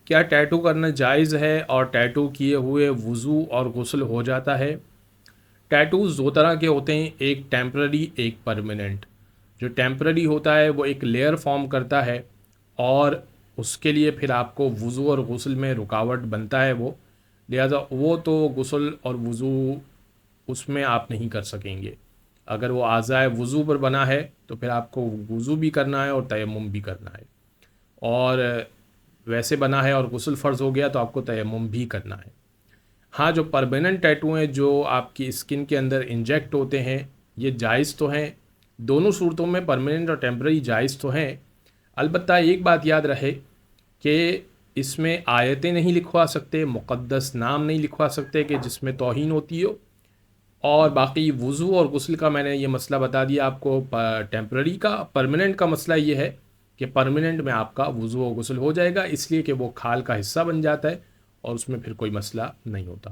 کیا ٹیٹو کرنا جائز ہے اور ٹیٹو کیے ہوئے وضو اور غسل ہو جاتا ہے؟ ٹیٹوز دو طرح کے ہوتے ہیں، ایک ٹیمپرری ایک پرماننٹ۔ جو ٹیمپرری ہوتا ہے وہ ایک لیئر فارم کرتا ہے اور اس کے لیے پھر آپ کو وضو اور غسل میں رکاوٹ بنتا ہے وہ، لہذا وہ تو غسل اور وضو اس میں آپ نہیں کر سکیں گے۔ اگر وہ اعضائے وضو پر بنا ہے تو پھر آپ کو وضو بھی کرنا ہے اور تیمم بھی کرنا ہے، اور ویسے بنا ہے اور غسل فرض ہو گیا تو آپ کو تیمم بھی کرنا ہے۔ ہاں، جو پرماننٹ ٹیٹو ہیں جو آپ کی اسکن کے اندر انجیکٹ ہوتے ہیں، یہ جائز تو ہیں، دونوں صورتوں میں پرماننٹ اور ٹیمپرری جائز تو ہیں۔ البتہ ایک بات یاد رہے کہ اس میں آیتیں نہیں لکھوا سکتے، مقدس نام نہیں لکھوا سکتے کہ جس میں توہین ہوتی ہو، اور باقی وضو اور غسل کا میں نے یہ مسئلہ بتا دیا آپ کو ٹیمپرری کا۔ پرماننٹ کا مسئلہ یہ ہے کہ پرماننٹ میں آپ کا وضو و غسل ہو جائے گا، اس لیے کہ وہ کھال کا حصہ بن جاتا ہے اور اس میں پھر کوئی مسئلہ نہیں ہوتا۔